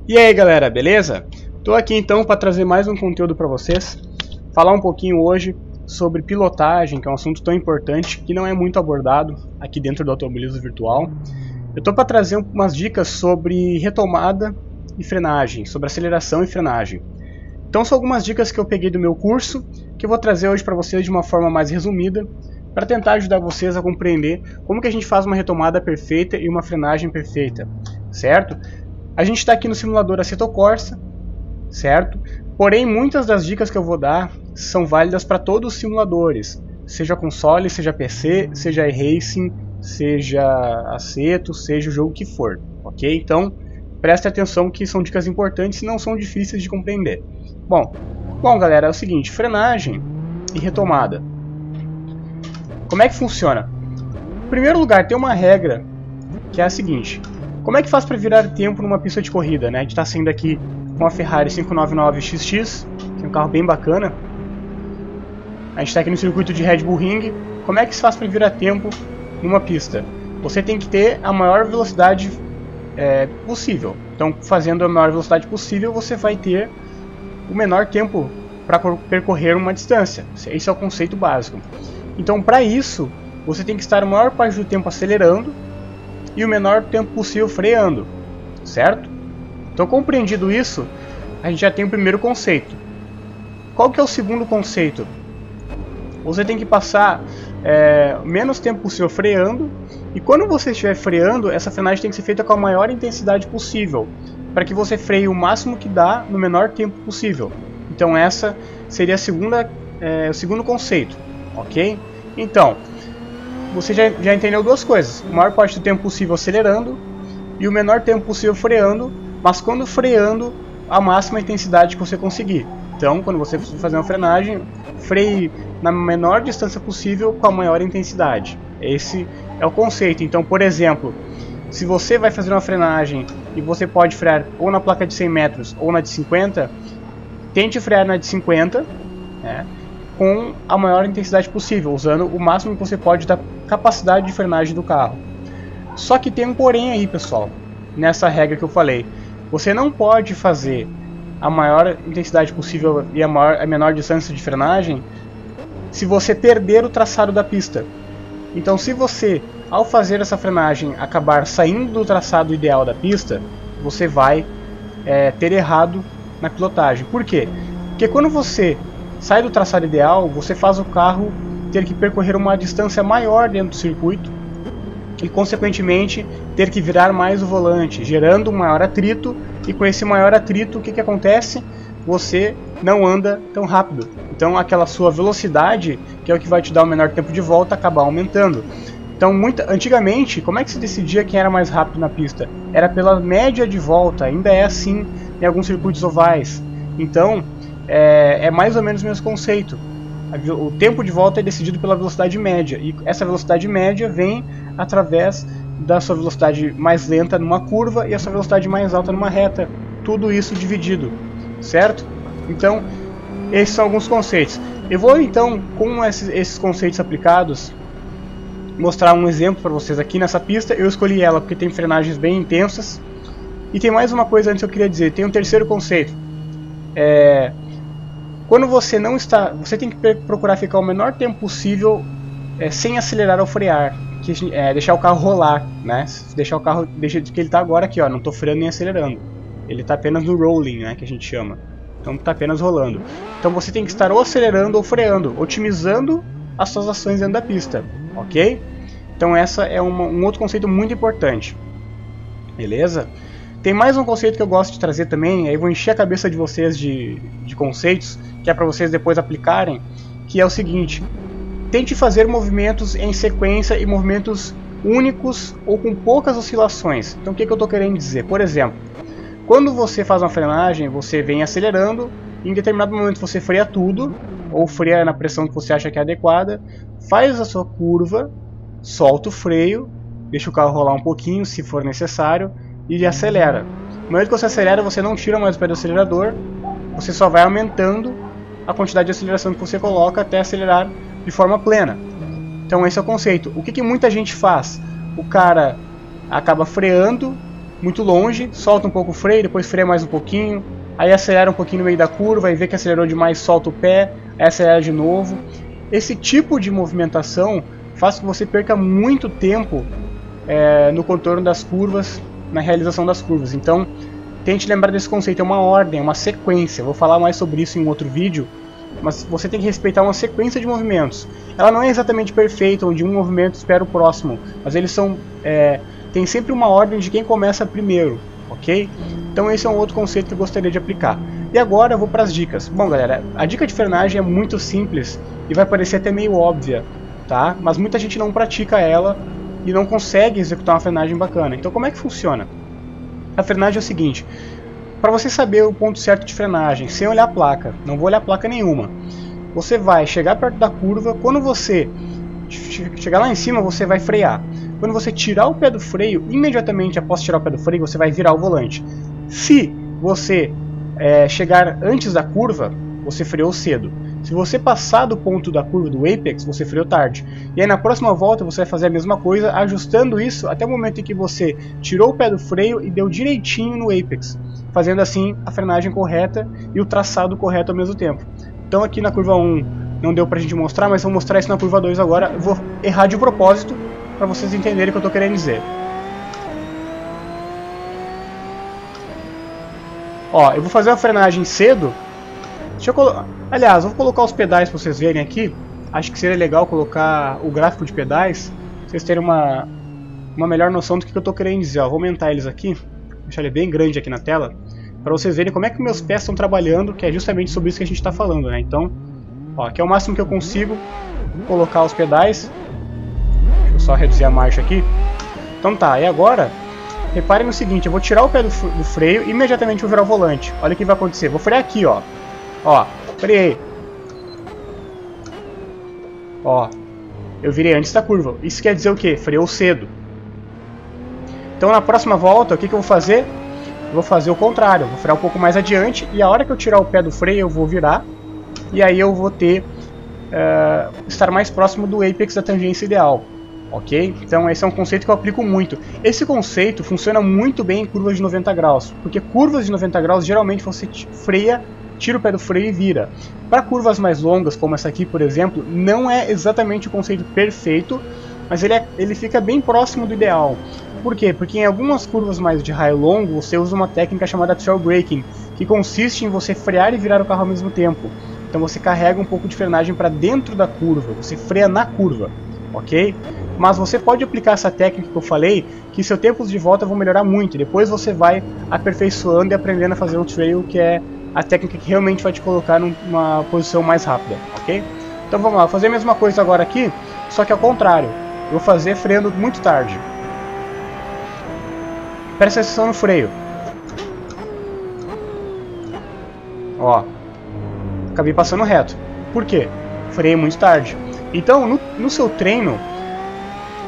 E aí galera, beleza? Tô aqui então para trazer mais um conteúdo para vocês, falar um pouquinho hoje sobre pilotagem, que é um assunto tão importante que não é muito abordado aqui dentro do automobilismo virtual. Eu tô para trazer umas dicas sobre retomada e frenagem, sobre aceleração e frenagem. Então são algumas dicas que eu peguei do meu curso, que eu vou trazer hoje para vocês de uma forma mais resumida, para tentar ajudar vocês a compreender como que a gente faz uma retomada perfeita e uma frenagem perfeita, certo? A gente está aqui no simulador Assetto Corsa, certo? Porém, muitas das dicas que eu vou dar são válidas para todos os simuladores, seja console, seja PC, seja iRacing, seja Assetto, seja o jogo que for, ok? Então, preste atenção que são dicas importantes e não são difíceis de compreender. Bom galera, é o seguinte, frenagem e retomada. Como é que funciona? Em primeiro lugar, tem uma regra que é a seguinte: como é que faz para virar tempo numa pista de corrida, né? A gente está saindo aqui com a Ferrari 599 XX, que é um carro bem bacana. A gente está aqui no circuito de Red Bull Ring. Como é que se faz para virar tempo numa pista? Você tem que ter a maior velocidade possível. Então, fazendo a maior velocidade possível, você vai ter o menor tempo para percorrer uma distância. Esse é o conceito básico. Então, para isso, você tem que estar a maior parte do tempo acelerando e o menor tempo possível freando, certo? Então, compreendido isso, a gente já tem o primeiro conceito. Qual que é o segundo conceito? Você tem que passar menos tempo possível freando, e quando você estiver freando, essa frenagem tem que ser feita com a maior intensidade possível, para que você freie o máximo que dá no menor tempo possível. Então essa seria o segundo conceito, ok? Então, você já entendeu duas coisas: a maior parte do tempo possível acelerando e o menor tempo possível freando, mas quando freando, a máxima intensidade que você conseguir. Então, quando você for fazer uma frenagem, freie na menor distância possível com a maior intensidade. Esse é o conceito. Então, por exemplo, se você vai fazer uma frenagem e você pode frear ou na placa de 100 metros ou na de 50, tente frear na de 50, né, com a maior intensidade possível, usando o máximo que você pode da capacidade de frenagem do carro. Só que tem um porém aí, pessoal, nessa regra que eu falei. Você não pode fazer a maior intensidade possível e a menor distância de frenagem se você perder o traçado da pista. Então, se você, ao fazer essa frenagem, acabar saindo do traçado ideal da pista, você vai ter errado na pilotagem. Por quê? Porque quando você sai do traçado ideal, você faz o carro ter que percorrer uma distância maior dentro do circuito e, consequentemente, ter que virar mais o volante, gerando um maior atrito. E com esse maior atrito, o que acontece? Você não anda tão rápido. Então aquela sua velocidade, que é o que vai te dar o menor tempo de volta, acaba aumentando. Então antigamente, como é que se decidia quem era mais rápido na pista? Era pela média de volta, ainda é assim em alguns circuitos ovais. Então é mais ou menos o mesmo conceito. O tempo de volta é decidido pela velocidade média, e essa velocidade média vem através da sua velocidade mais lenta numa curva e a sua velocidade mais alta numa reta. Tudo isso dividido, certo? Então, esses são alguns conceitos. Eu vou então, com esses conceitos aplicados, mostrar um exemplo para vocês aqui nessa pista. Eu escolhi ela porque tem frenagens bem intensas. E tem mais uma coisa antes que eu queria dizer. Tem um terceiro conceito. Quando você não está... Você tem que procurar ficar o menor tempo possível sem acelerar ou frear. Deixar o carro rolar, né? Deixar o carro... Deixa que ele está agora aqui, ó. Não estou freando nem acelerando. Ele está apenas no rolling, né? Que a gente chama. Então está apenas rolando. Então você tem que estar ou acelerando ou freando, otimizando as suas ações dentro da pista, ok? Então essa é um outro conceito muito importante. Beleza? Tem mais um conceito que eu gosto de trazer também, aí eu vou encher a cabeça de vocês de conceitos, que é para vocês depois aplicarem, que é o seguinte: tente fazer movimentos em sequência e movimentos únicos ou com poucas oscilações. Então o que eu estou querendo dizer? Por exemplo, quando você faz uma frenagem, você vem acelerando, e em determinado momento você freia tudo, ou freia na pressão que você acha que é adequada, faz a sua curva, solta o freio, deixa o carro rolar um pouquinho se for necessário, e acelera. No momento que você acelera, você não tira mais o pé do acelerador, você só vai aumentando a quantidade de aceleração que você coloca até acelerar de forma plena. Então esse é o conceito. O que muita gente faz? O cara acaba freando muito longe, solta um pouco o freio, depois freia mais um pouquinho, aí acelera um pouquinho no meio da curva, aí vê que acelerou demais, solta o pé, aí acelera de novo. Esse tipo de movimentação faz com que você perca muito tempo no contorno das curvas, na realização das curvas. Então, tente lembrar desse conceito, é uma ordem, é uma sequência. Eu vou falar mais sobre isso em um outro vídeo, mas você tem que respeitar uma sequência de movimentos. Ela não é exatamente perfeita, onde um movimento espera o próximo, mas eles são... tem sempre uma ordem de quem começa primeiro, ok? Então esse é um outro conceito que eu gostaria de aplicar. E agora eu vou para as dicas. Bom, galera, a dica de frenagem é muito simples e vai parecer até meio óbvia, tá? Mas muita gente não pratica ela e não consegue executar uma frenagem bacana. Então como é que funciona? A frenagem é o seguinte: para você saber o ponto certo de frenagem, sem olhar a placa, não vou olhar placa nenhuma, você vai chegar perto da curva, quando você chegar lá em cima você vai frear. Quando você tirar o pé do freio, imediatamente após tirar o pé do freio, você vai virar o volante. Se você chegar antes da curva, você freou cedo. Se você passar do ponto da curva do apex, você freou tarde. E aí na próxima volta você vai fazer a mesma coisa, ajustando isso até o momento em que você tirou o pé do freio e deu direitinho no apex, fazendo assim a frenagem correta e o traçado correto ao mesmo tempo. Então aqui na curva 1 não deu pra gente mostrar, mas vou mostrar isso na curva 2 agora. Eu vou errar de propósito para vocês entenderem o que eu estou querendo dizer. Ó, eu vou fazer a frenagem cedo. Aliás, eu vou colocar os pedais para vocês verem aqui. Acho que seria legal colocar o gráfico de pedais, pra vocês terem uma melhor noção do que eu estou querendo dizer. Ó, vou aumentar eles aqui, deixar ele bem grande aqui na tela, para vocês verem como é que meus pés estão trabalhando, que é justamente sobre isso que a gente está falando, né? Então, ó, aqui é o máximo que eu consigo colocar os pedais. Deixa eu só reduzir a marcha aqui. Então tá, e agora, reparem no seguinte, eu vou tirar o pé do freio e imediatamente vou virar o volante. Olha o que vai acontecer, vou frear aqui, ó. Ó, freiei. Ó, eu virei antes da curva. Isso quer dizer o quê? Freou cedo. Então na próxima volta, o que eu vou fazer? Eu vou fazer o contrário, vou frear um pouco mais adiante e a hora que eu tirar o pé do freio eu vou virar. E aí eu vou ter estar mais próximo do apex da tangência ideal. Ok? Então esse é um conceito que eu aplico muito. Esse conceito funciona muito bem em curvas de 90 graus, porque curvas de 90 graus geralmente você freia, tira o pé do freio e vira. Para curvas mais longas, como essa aqui por exemplo, não é exatamente o conceito perfeito, mas ele fica bem próximo do ideal. Por quê? Porque em algumas curvas mais de raio longo você usa uma técnica chamada trail braking, que consiste em você frear e virar o carro ao mesmo tempo. Então você carrega um pouco de frenagem para dentro da curva, você freia na curva. Ok? Mas você pode aplicar essa técnica que eu falei, que seus tempos de volta vão melhorar muito. Depois você vai aperfeiçoando e aprendendo a fazer um trail, que é a técnica que realmente vai te colocar numa posição mais rápida. Ok? Então vamos lá, vou fazer a mesma coisa agora aqui, só que ao contrário. Eu vou fazer freando muito tarde. Presta atenção no freio. Ó, acabei passando reto. Por quê? Freio muito tarde. Então, no seu treino,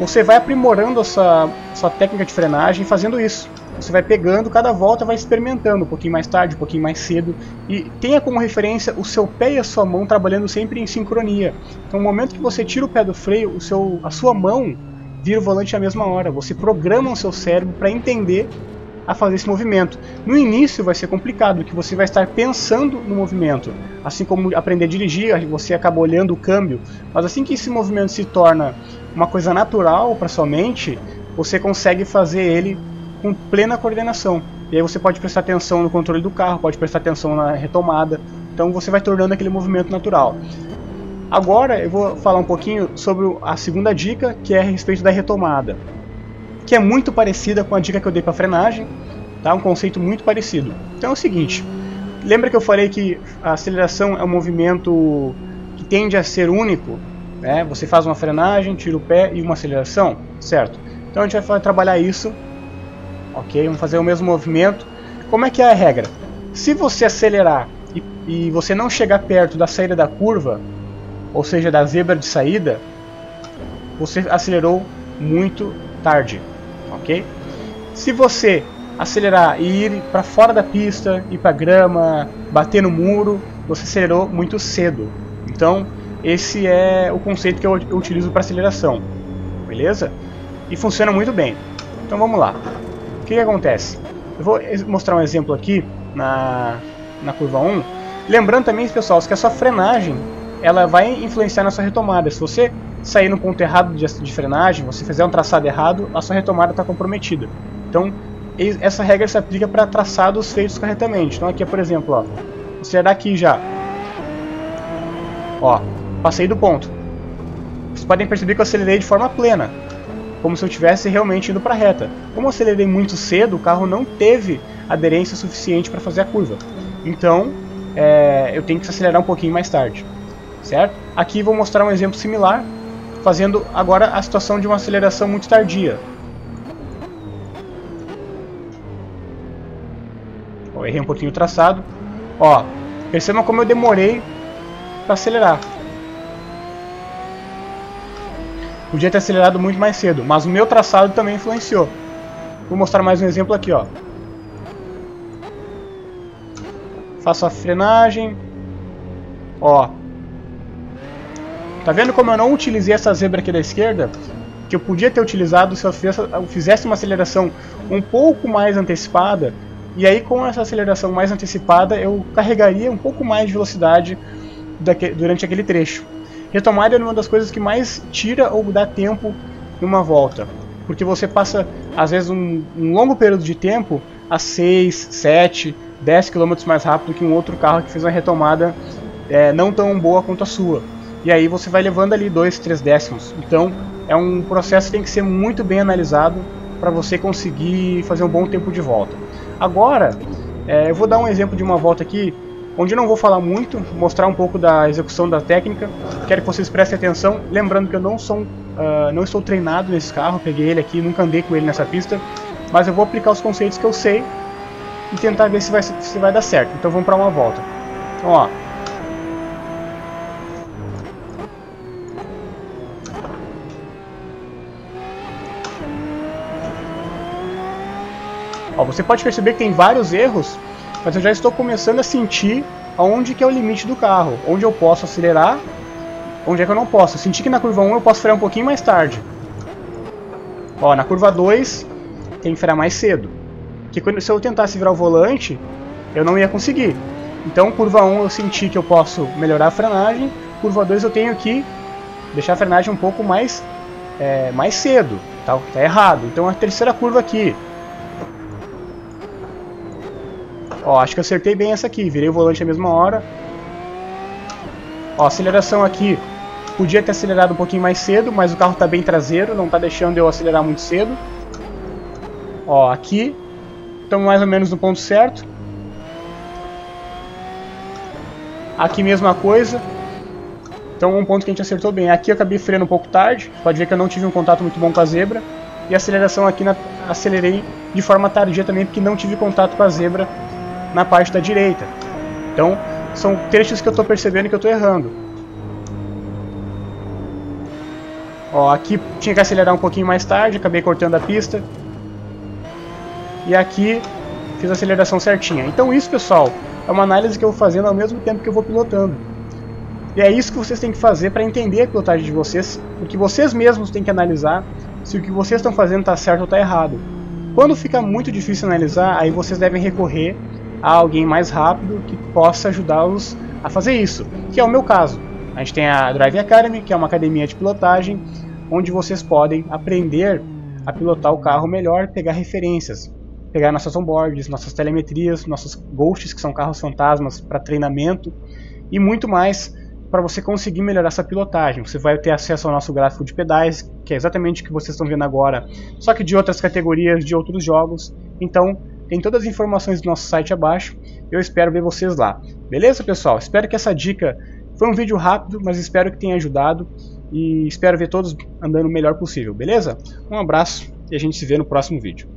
você vai aprimorando a sua técnica de frenagem fazendo isso. Você vai pegando, cada volta vai experimentando, um pouquinho mais tarde, um pouquinho mais cedo. E tenha como referência o seu pé e a sua mão trabalhando sempre em sincronia. Então, no momento que você tira o pé do freio, a sua mão vira o volante na mesma hora. Você programa o seu cérebro para entender a fazer esse movimento. No início vai ser complicado, porque você vai estar pensando no movimento. Assim como aprender a dirigir, você acaba olhando o câmbio. Mas assim que esse movimento se torna uma coisa natural para sua mente, você consegue fazer ele com plena coordenação. E aí você pode prestar atenção no controle do carro, pode prestar atenção na retomada. Então você vai tornando aquele movimento natural. Agora eu vou falar um pouquinho sobre a segunda dica, que é a respeito da retomada, que é muito parecida com a dica que eu dei para frenagem, tá? Um conceito muito parecido. Então é o seguinte, lembra que eu falei que a aceleração é um movimento que tende a ser único, né? Você faz uma frenagem, tira o pé e uma aceleração, certo? Então a gente vai trabalhar isso, ok? Vamos fazer o mesmo movimento. Como é que é a regra? Se você acelerar e você não chegar perto da saída da curva, ou seja, da zebra de saída, você acelerou muito tarde. Ok? Se você acelerar e ir para fora da pista, ir para grama, bater no muro, você acelerou muito cedo. Então, esse é o conceito que eu utilizo para aceleração. Beleza? E funciona muito bem. Então vamos lá. que acontece? Eu vou mostrar um exemplo aqui na curva 1. Lembrando também, pessoal, que a sua frenagem ela vai influenciar na sua retomada. Se você sair no ponto errado de frenagem, você fizer um traçado errado, a sua retomada está comprometida. Então, essa regra se aplica para traçados feitos corretamente. Então aqui, por exemplo, ó, vou acelerar aqui já. Ó, passei do ponto. Vocês podem perceber que eu acelerei de forma plena, como se eu estivesse realmente indo para a reta. Como eu acelerei muito cedo, o carro não teve aderência suficiente para fazer a curva. Então, eu tenho que acelerar um pouquinho mais tarde. Certo? Aqui vou mostrar um exemplo similar, fazendo agora a situação de uma aceleração muito tardia. Ó, errei um pouquinho o traçado. Ó, percebam como eu demorei para acelerar. Podia ter acelerado muito mais cedo, mas o meu traçado também influenciou. Vou mostrar mais um exemplo aqui, ó. Faço a frenagem. Ó. Tá vendo como eu não utilizei essa zebra aqui da esquerda? Que eu podia ter utilizado se eu fizesse uma aceleração um pouco mais antecipada. E aí com essa aceleração mais antecipada eu carregaria um pouco mais de velocidade durante aquele trecho. Retomada é uma das coisas que mais tira ou dá tempo em uma volta. Porque você passa às vezes um longo período de tempo a 6, 7, 10 km mais rápido que um outro carro que fez uma retomada não tão boa quanto a sua. E aí você vai levando ali 2, 3 décimos. Então é um processo que tem que ser muito bem analisado para você conseguir fazer um bom tempo de volta. Agora, eu vou dar um exemplo de uma volta aqui, onde eu não vou falar muito, mostrar um pouco da execução da técnica. Quero que vocês prestem atenção, lembrando que eu não estou treinado nesse carro, peguei ele aqui, nunca andei com ele nessa pista, mas eu vou aplicar os conceitos que eu sei e tentar ver se vai dar certo. Então vamos para uma volta. Então, ó. Ó, você pode perceber que tem vários erros, mas eu já estou começando a sentir aonde que é o limite do carro, onde eu posso acelerar, onde é que eu não posso. Eu senti que na curva 1 eu posso frear um pouquinho mais tarde. Ó, na curva 2 tem que frear mais cedo. Porque se eu tentasse virar o volante, eu não ia conseguir. Então curva 1 eu senti que eu posso melhorar a frenagem, curva 2 eu tenho que deixar a frenagem um pouco mais cedo. Tá errado. Então a terceira curva aqui. Ó, acho que eu acertei bem essa aqui, virei o volante na mesma hora. Ó, aceleração aqui, podia ter acelerado um pouquinho mais cedo, mas o carro está bem traseiro, não está deixando eu acelerar muito cedo. Ó, aqui, estamos mais ou menos no ponto certo. Aqui mesma coisa. Então um ponto que a gente acertou bem. Aqui eu acabei freando um pouco tarde, pode ver que eu não tive um contato muito bom com a zebra. E a aceleração aqui, acelerei de forma tardia também, porque não tive contato com a zebra na parte da direita. Então, são trechos que eu estou percebendo que eu estou errando. Ó, aqui tinha que acelerar um pouquinho mais tarde, acabei cortando a pista. E aqui fiz a aceleração certinha. Então isso, pessoal, é uma análise que eu vou fazendo ao mesmo tempo que eu vou pilotando. E é isso que vocês têm que fazer para entender a pilotagem de vocês, porque vocês mesmos têm que analisar se o que vocês estão fazendo está certo ou está errado. Quando fica muito difícil analisar, aí vocês devem recorrer a alguém mais rápido que possa ajudá-los a fazer isso, que é o meu caso. A gente tem a Drive Academy, que é uma academia de pilotagem, onde vocês podem aprender a pilotar o carro melhor, pegar referências, pegar nossas onboards, nossas telemetrias, nossos ghosts, que são carros fantasmas para treinamento, e muito mais para você conseguir melhorar essa pilotagem. Você vai ter acesso ao nosso gráfico de pedais, que é exatamente o que vocês estão vendo agora, só que de outras categorias, de outros jogos. Então, tem todas as informações do nosso site abaixo. Eu espero ver vocês lá. Beleza, pessoal? Espero que essa dica... Foi um vídeo rápido, mas espero que tenha ajudado. E espero ver todos andando o melhor possível, beleza? Um abraço e a gente se vê no próximo vídeo.